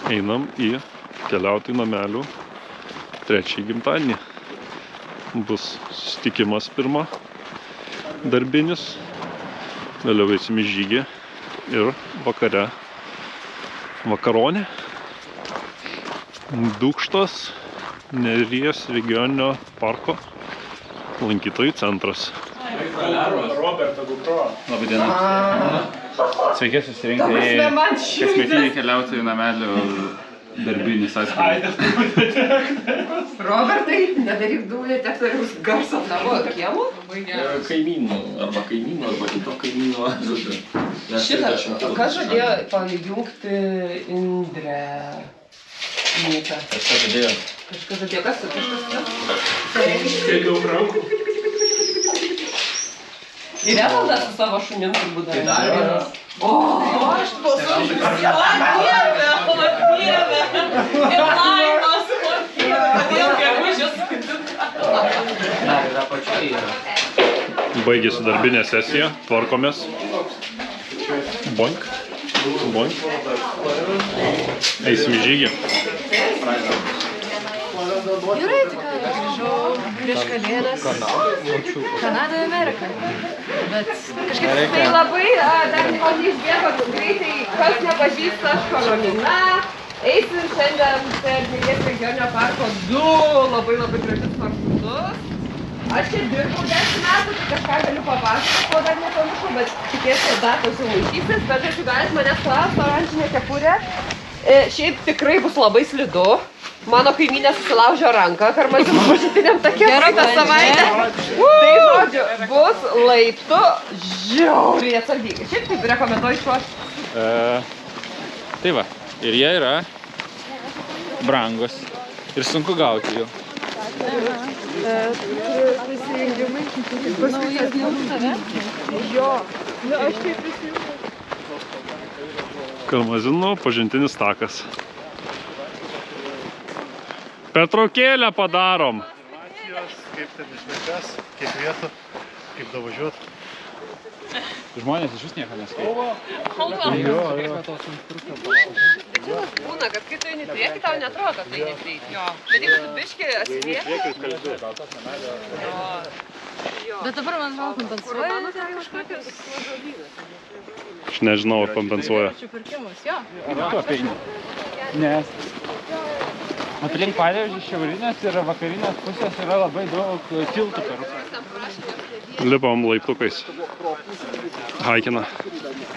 Einam į keliautojų namelių trečiąjį gimtadienį. Bus susitikimas pirma, darbinis, vėliau eisim į žygį ir vakare vakaronė. Dūkštos Neries regioninio parko lankytojų centras. Labai diena. Sveiki susirinkę į kasmetinį keliautojų namelių darbinį sąskaitų. Robertai, nedaryk dūmų detektoriaus garso tavo kiemo? Kaimynų, arba kito kaimyno. Šitą, kas žadėjo pajungti Indrę? Kažkas žadėjo. Kažkas žadėjo, kas? Kiek daug rankų. Ir Evaldas su savo šunim turbūt dar. Tai dar vienas. O, aš balsuoju. Dieve, ir laimas, kodėl gegužės. Dar yra pačioj yra. Baigėsi darbinė sesija, tvarkomės. Boink. Boink. Eisim į žygį. Gerai, tik grįžau prieš kalėdas Kanadą, Ameriką. Bet kažkaip tai labai dar neišbėgo greitai, kas nepažįsta, aš Karolina. Eisim šiandien per Neries regioninio parko 2 labai gražius maršrutus. Aš čia dirbau 10 metų, tai kažką galiu papasakoti, ko dar nepamiršau, bet tikėsiu, kad datos jau maišysis, bet aišku, galit manęs klausti, oranžinė kepurė. Šiaip tikrai bus labai slidu. Mano kaimynė susilaužė ranką karmazino pažintiniam take praeitą savaitę. Tai žodžiu, bus laiptų žiauriai atsargiai. Šiaip taip rekomenduoju šiuos. Tai va, ir jie yra brangus ir sunku gauti jų. prisijungimai. Naujas negu tave? Jo. Aš taip prisijungiu. Karmazino pažintinis takas. Pertraukėlę padarom. Kaip ten išvažiuos, kiek vietų, kaip davažiuot. Žmonės iš vis nieko neskaito. Bet čia būna, kad kai tu eini priekį, tau netrodo, kad tai eini priekį. Bet jeigu tu biškį atsilieki... Bet dabar man žinau kompensuoja kažkokius. Aš nežinau, ar kompensuoja. Pirkimus, jo. Tu apeini. Nes aplink Panevėžį šiaurinės ir vakarinės pusės yra labai daug tiltų per upę. Lipam laiptukais. Haikina.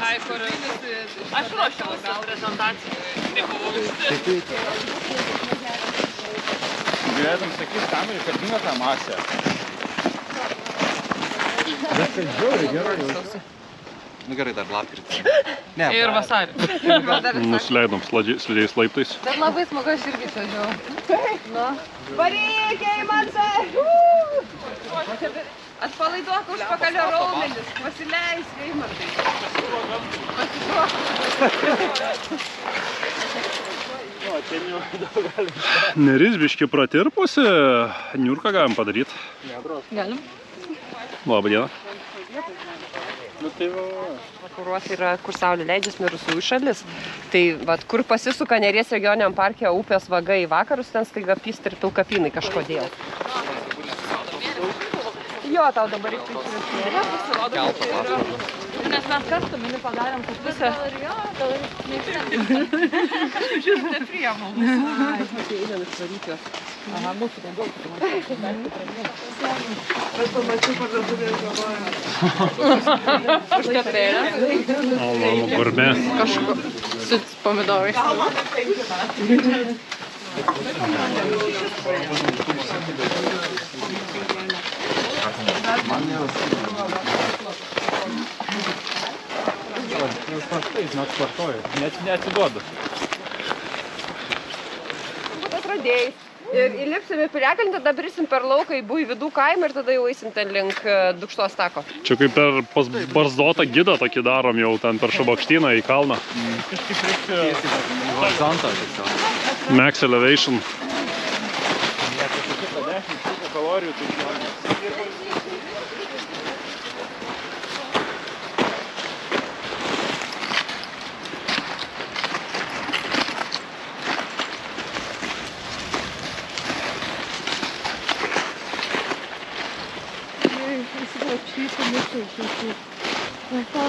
Ai, kur aš ruošiau gal prezentacijai, nebuvau visi. Galėtum sakyti, tam reikalinga ta masė. Bet tai žiauriai gerai jau. Nu gerai, dar lapkritį. Ir vasarį. Nusileidom slidžiais laiptais. Bet labai smagu, aš irgi važiavau. Varyk, Eimantai! Atpalaiduok užpakalio raumenis, pasileisk, Eimantai. Neris biški pratirpusi, niurką galim padaryti. Galim. Labą dieną. Vakaruose yra, kur saulė leidžias, mirusiųjų šalis. Tai vat, kur pasisuka Neries regioniniam parke upės vaga į vakarus, ten staiga pyst ir pilkapynai kažkodėl. Jo, tau dabar reikia išsirinti. Nes mes kartu mini padarėm kaip visą. Gal ir neįsirinti. Žiūrėt, nepriemau. Ai, einam išvaryti jos. Aha, mūsų ten daug. Aš pamačiau parduotuvėje galvoju. Užkapėlę. O, mano garbė. Kažko su pomidorais. Žinok, sportuoju. Neatsibodu. Atradėjai. Ir įlipsim į piliakalnį, tada brisim per lauką į Buivydų kaimą ir tada jau eisim ten link Dūkštos tako. Čia kaip per pas barzdotą gidą tokį darom jau ten per Šabakštyną į kalną. Kažkaip reikia horizontą tiesiog. Max Elevation. Jie kažkaip 10 kalorijų tai žmonės.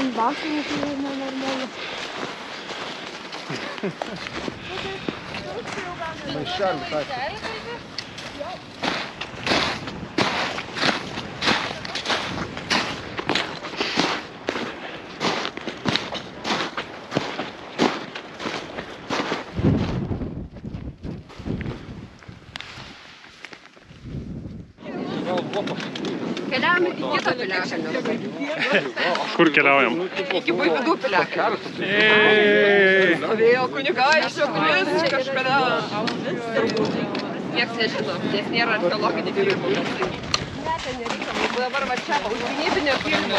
ant bakščių, tai nenormalu. Maišelį tą. Keliaujame į kitą piliakalnį. Kur keliaujam? Iki Buivydų piliakalnio. Stovėjo kunigaikščio pilis kažkada. Niekas nežino, nes nėra archeologinių tyrimų. Ne, ten nereikia. Dabar va čia, gynybinio kilimo.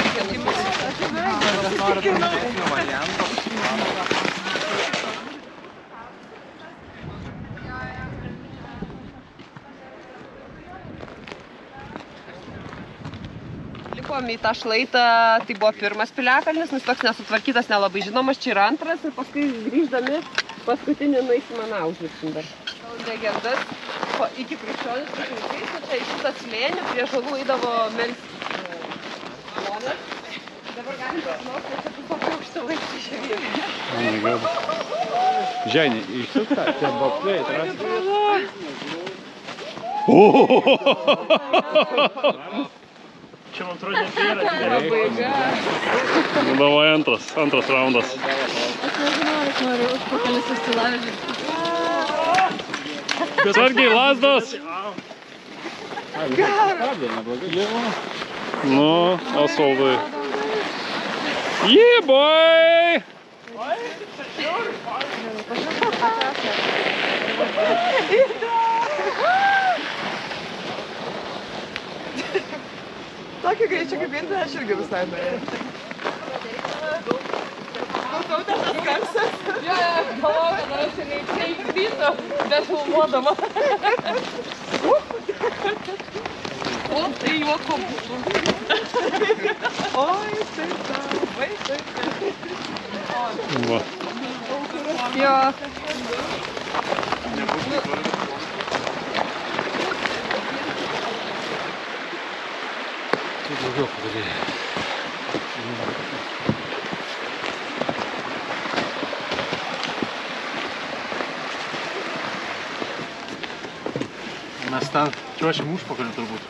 Lipom į tą šlaitą, tai buvo pirmas piliakalnis, nes toks nesutvarkytas, nelabai žinomas, čia yra antras ir paskui grįždami paskutinį nueisim aną užlipsim dar. Legendas iki krikščioniškais laikais, čia į šitą slėnį prie žolų eidavo melstis žmonės. Dabar galim pasimausti, kad čia tokio aukšto laiptų žemėje. Женя, и что так? Тебя бокплеет, раз. Čia man atrodo yra. Nu, davai antras raundas. Aš nežinau, aš noriu užpakalį sustilavežį. Sargiai, lasdos! Nu, asfaltai. Yeah, boy! Tokio greičio kaip irgi aš irgi visai norėjau. Klausau tas garsas. Jo, galvoju, kad aš neįkrito, bet filmuodama. O, tai juoko būtų. Oi, taip, taip. Va. Jo. Daugiau padarėjai. Mes ten čiuošim užpakalį turbūt.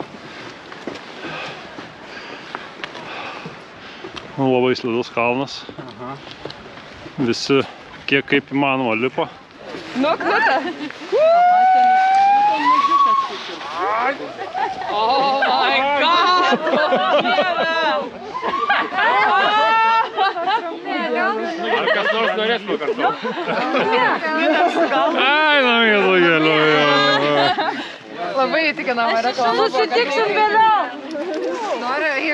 Labai slidus kalnas. Visi kiek kaip įmanoma lipa. Nu, kruta. Oh my god! Ar kas nors norės pakartoti? Ai, namie gėliu. Labai įtikinama reklama. Susitiksim vėliau. Noriu į...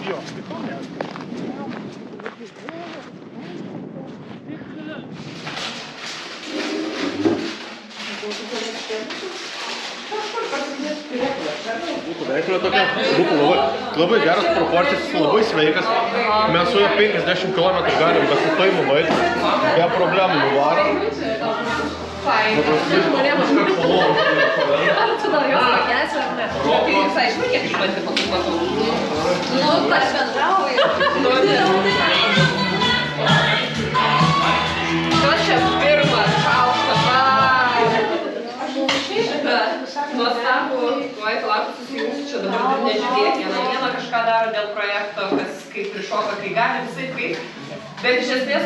Jo, tai ko ne? Veiklio tokia, būtų labai geras proporcijas, labai sveikas. Mes su juo 50 km galim be sustojimo baigti, be problemų nuvarom. Tu dar jos pakelsi ar ne? Tai visai kiek išbandymą kaip matau. Nu, tas bendrauja. Nu, čia pirmas šaustas. Nuostabų, tuoj palauksiu susijungsiu, čia dabar nežiūrėk, vieną kažką daro dėl projekto, kas kaip prišoka, kai gali, visai kaip. Bet iš esmės,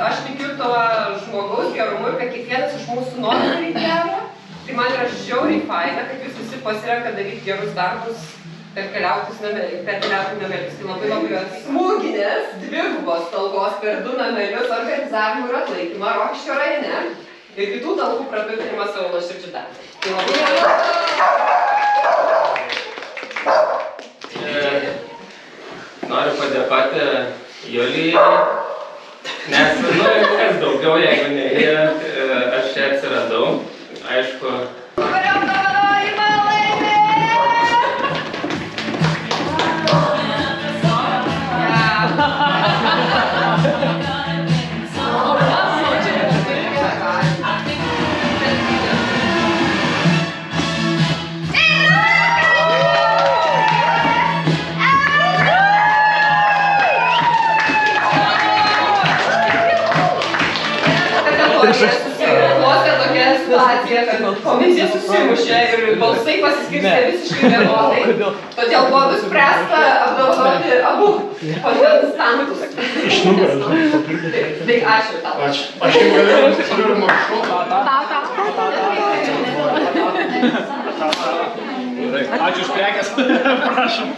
aš tikiu tuo žmogaus gerumu ir kad kiekvienas iš mūsų nori daryti gerą. Tai man yra žiauriai faina, kad jūs visi pasirenka daryti gerus darbus per keliautus namelius. Tai labai smūginės, dvigubos talgos per 2 namelius organizavimų ir atlaikymą Rokiškio rajone. ir kitų talkų praturtinimas savo nuoširdžiu darbu. Tai labai Noriu padėkoti Julijai, nes, kas daugiau, jeigu ne jie, aš čia atsiradau. Aišku, susiklostė tokia situacija, kad komisija susimušė ir balsai pasiskirstė visiškai vienodai. Todėl buvo nuspręsta apdovanoti abu kontestantus. Iš nugaros. Tai ačiū tau. Ačiū. Aš jau galiu maršrutą. Ačiū už prekes. Prašom.